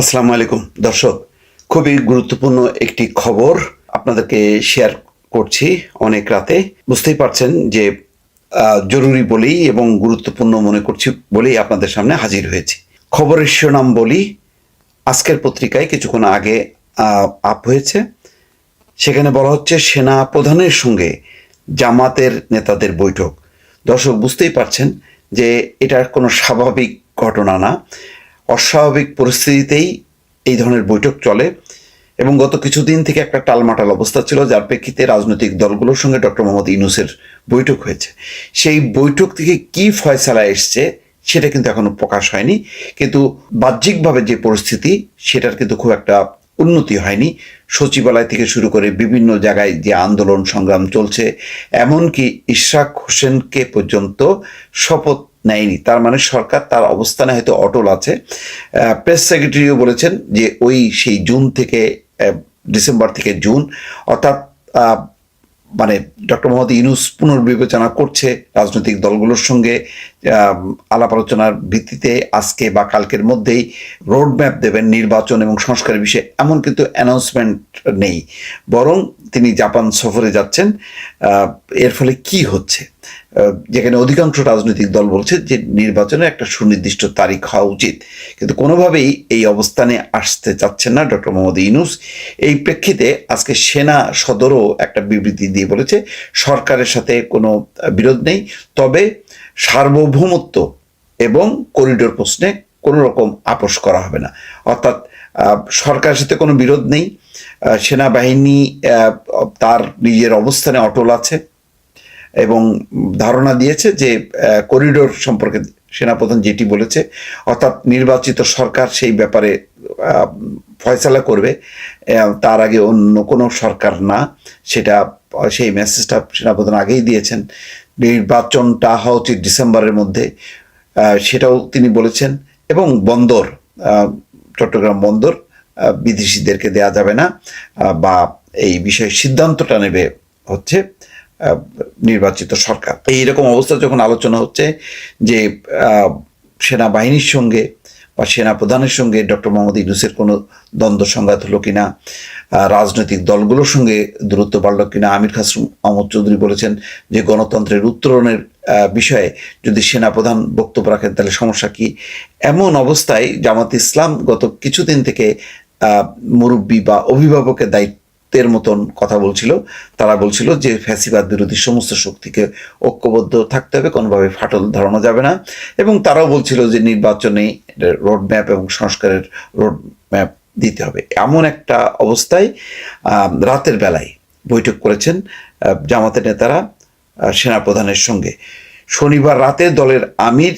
আসসালামু আলাইকুম দর্শক, খুবই গুরুত্বপূর্ণ একটি খবর আপনাদেরকে শেয়ার করছি। অনেক রাতে বুঝতেই পারছেন যে জরুরি বলেই এবং গুরুত্বপূর্ণ মনে করছি বলেই আপনাদের সামনে হাজির হয়েছি। খবরের শিরোনাম বলি, আজকের পত্রিকায় কিছুক্ষণ আগে আপ হয়েছে। সেখানে বলা হচ্ছে সেনা প্রধানের সঙ্গে জামাতের নেতাদের বৈঠক। দর্শক বুঝতেই পারছেন যে এটা কোনো স্বাভাবিক ঘটনা না, অস্বাভাবিক পরিস্থিতিতেই এই ধরনের বৈঠক চলে এবং গত কিছুদিন থেকে একটা টালমাটাল অবস্থা ছিল, যার প্রেক্ষিতে রাজনৈতিক দলগুলোর সঙ্গে ডক্টর মোহাম্মদ ইউনূসের বৈঠক হয়েছে। সেই বৈঠক থেকে কি ফয়সালা এসছে সেটা কিন্তু এখনো প্রকাশ হয়নি, কিন্তু বাহ্যিকভাবে যে পরিস্থিতি সেটার কিন্তু খুব একটা উন্নতি হয়নি। সচিবালয় থেকে শুরু করে বিভিন্ন জায়গায় যে আন্দোলন সংগ্রাম চলছে, এমনকি ইশরাক হোসেনকে পর্যন্ত শপথ নেয়নি। তার মানে সরকার তার অবস্থানে হয়তো অটল আছে। প্রেস সেক্রেটারিও বলেছেন যে সেই জুন থেকে ডিসেম্বর থেকে জুন, অর্থাৎ মানে ডক্টর মোহাম্মদ ইউনূস পুনর্বিবেচনা করছে রাজনৈতিক দলগুলোর সঙ্গে আলাপ আলোচনার ভিত্তিতে আজকে বা কালকের মধ্যেই রোডম্যাপ দেবেন নির্বাচন এবং সংস্কারের বিষয়ে, এমন কিন্তু অ্যানাউন্সমেন্ট নেই। বরং তিনি জাপান সফরে যাচ্ছেন। এর ফলে কি হচ্ছে, যেখানে অধিকাংশ রাজনৈতিক দল বলছে যে নির্বাচনে একটা সুনির্দিষ্ট তারিখ হওয়া উচিত, কিন্তু কোনোভাবেই এই অবস্থানে আসতে চাচ্ছেন না ডক্টর মোহাম্মদ ইউনূস। এই প্রেক্ষিতে আজকে সেনা সদরও একটা বিবৃতি দিয়ে বলেছে সরকারের সাথে কোনো বিরোধ নেই, তবে সার্বভৌমত্ব এবং করিডোর প্রশ্নে কোনো রকম আপোষ করা হবে না। অর্থাৎ সরকারের সাথে কোনো বিরোধ নেই, সেনাবাহিনী তার নিজের অবস্থানে অটল আছে এবং ধারণা দিয়েছে যে করিডোর সম্পর্কে সেনাপ্রধান যেটি বলেছে, অর্থাৎ নির্বাচিত সরকার সেই ব্যাপারে ফয়সালা করবে, তার আগে অন্য কোনো সরকার না, সেটা সেই মেসেজটা সেনাপ্রধান আগেই দিয়েছেন। নির্বাচনটা হওয়া উচিত ডিসেম্বরের মধ্যে, সেটাও তিনি বলেছেন। এবং বন্দর, চট্টগ্রাম বন্দর বিদেশিদেরকে দেয়া যাবে না, বা এই বিষয়ে সিদ্ধান্তটা নেবে হচ্ছে নির্বাচিত সরকার। এইরকম অবস্থা যখন আলোচনা হচ্ছে যে সেনাবাহিনীর সঙ্গে বা সেনা প্রধানের সঙ্গে ডক্টর মোহাম্মদ ইউনূসের কোনো দ্বন্দ্ব সংঘাত হলো কিনা, রাজনৈতিক দলগুলোর সঙ্গে দূরত্ব বাড়লো কিনা। আমির খাসরুম আহমদ চৌধুরী বলেছেন যে গণতন্ত্রের উত্তরণের বিষয়ে যদি সেনাপ্রধান বক্তব্য রাখেন তাহলে সমস্যা কি। এমন অবস্থায় জামাত ইসলাম গত কিছুদিন থেকে মুরব্বী বা অভিভাবকের দায়িত্বের মতন কথা বলছিল। তারা বলছিল যে ফ্যাসিবাদ বিরোধী সমস্ত শক্তিকে ঐক্যবদ্ধ থাকতে হবে, কোনোভাবে ফাটল ধরানো যাবে না। এবং তারাও বলছিল যে নির্বাচনে রোডম্যাপ এবং সংস্কারের রোডম্যাপ দিতে হবে। এমন একটা অবস্থায় রাতের বেলায় বৈঠক করেছেন জামাতের নেতারা সেনাপ্রধানের সঙ্গে। শনিবার রাতে দলের আমির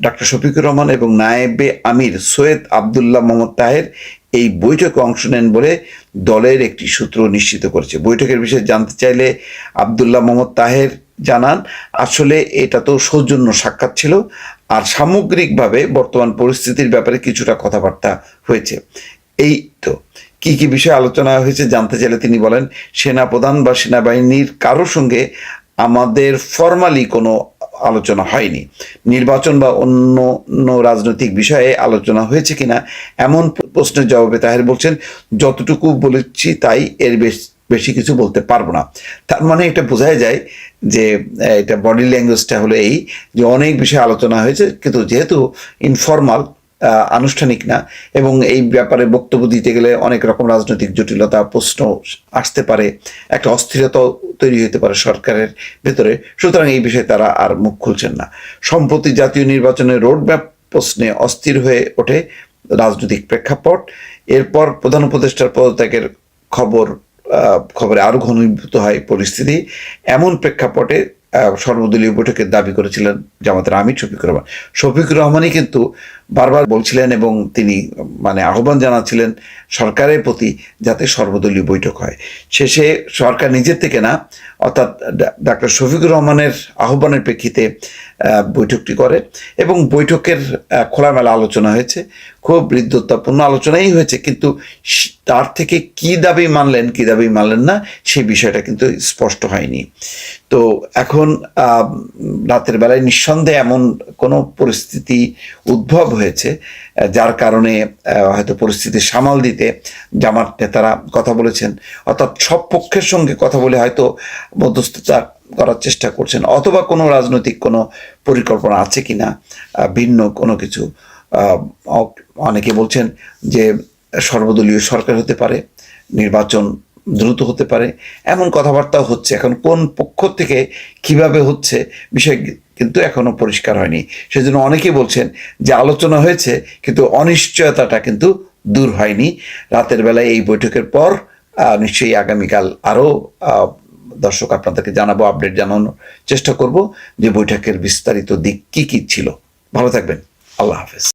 ডাক্তার শফিকুর রহমান এবং নায়েবে আমির সৈয়দ আবদুল্লাহ মোহাম্মদ তাহের এই বৈঠকে অংশ নেন বলে দলের একটি সূত্র নিশ্চিত করেছে। বৈঠকের বিষয়ে জানতে চাইলে আবদুল্লাহ মোহাম্মদ তাহের জানান, আসলে এটা তো সৌজন্য সাক্ষাৎ ছিল, আর সামগ্রিকভাবে বর্তমান পরিস্থিতির ব্যাপারে কিছুটা কথাবার্তা হয়েছে। এই তো কি কি বিষয়ে আলোচনা হয়েছে জানতে চাইলে তিনি বলেন, সেনাপ্রধান বা সেনাবাহিনীর কারোর সঙ্গে আমাদের ফরমালি কোনো আলোচনা হয়নি। নির্বাচন বা অন্য রাজনৈতিক বিষয়ে আলোচনা হয়েছে কিনা এমন প্রশ্নের জবাবে তাহের বলছেন, যতটুকু বলেছি তাই, এর বেশি কিছু বলতে পারবো না। তার মানে এটা বোঝাই যায় যে এটা বডি ল্যাঙ্গুয়েজটা হলো এই যে অনেক বিষয়ে আলোচনা হয়েছে, কিন্তু যেহেতু ইনফর্মাল, আনুষ্ঠানিক না, এবং এই ব্যাপারে বক্তব্য দিতে গেলে অনেক রকম রাজনৈতিক জটিলতা প্রশ্ন আসতে পারে, একটা অস্থিরতা তৈরি হতে পারে সরকারের ভেতরে, সুতরাং এই বিষয়ে তারা আর মুখ খুলছেন না। সম্প্রতি জাতীয় নির্বাচনের রোডম্যাপ প্রশ্নে অস্থির হয়ে ওঠে রাজনৈতিক প্রেক্ষাপট। এরপর প্রধান উপদেষ্টার পদত্যাগের খবরে আরো ঘনীভূত হয় পরিস্থিতি। এমন প্রেক্ষাপটে সর্বদলীয় বৈঠকের দাবি করেছিলেন জামাতের আমির শফিকুর রহমান। শফিকুর রহমানই কিন্তু বারবার বলছিলেন এবং তিনি আহ্বান জানাচ্ছিলেন সরকারের প্রতি যাতে সর্বদলীয় বৈঠক হয়। শেষে সরকার নিজের থেকে না, অর্থাৎ ডাক্তার শফিকুর রহমানের আহ্বানের প্রেক্ষিতে বৈঠকটি করে এবং বৈঠকের খোলামেলা আলোচনা হয়েছে, খুব হৃদ্যতাপূর্ণ আলোচনাই হয়েছে, কিন্তু তার থেকে কি দাবি মানলেন না সেই বিষয়টা কিন্তু স্পষ্ট হয়নি। তো এখন রাতের বেলায় নিঃসন্দেহে এমন কোনো পরিস্থিতি উদ্ভব হয়েছে যার কারণে হয়তো পরিস্থিতি সামাল দিতে জামাত নেতারা কথা বলেছেন, অর্থাৎ সব পক্ষের সঙ্গে কথা বলে হয়তো মধ্যস্থতা করার চেষ্টা করছেন, অথবা কোনো রাজনৈতিক কোনো পরিকল্পনা আছে কিনা ভিন্ন কোনো কিছু। অনেকে বলছেন যে সর্বদলীয় সরকার হতে পারে, নির্বাচন দ্রুত হতে পারে, এমন কথাবার্তাও হচ্ছে। এখন কোন পক্ষ থেকে কিভাবে হচ্ছে বিষয় কিন্তু এখনো পরিষ্কার হয়নি। সেজন্য অনেকেই বলছেন যে আলোচনা হয়েছে কিন্তু অনিশ্চয়তাটা কিন্তু দূর হয়নি। রাতের বেলায় এই বৈঠকের পর নিশ্চয়ই আগামীকাল আরও দর্শক আপনাদেরকে জানাবো, আপডেট জানানোর চেষ্টা করব যে বৈঠকের বিস্তারিত দিক কি কি ছিল। ভালো থাকবেন, আল্লাহ হাফেজ।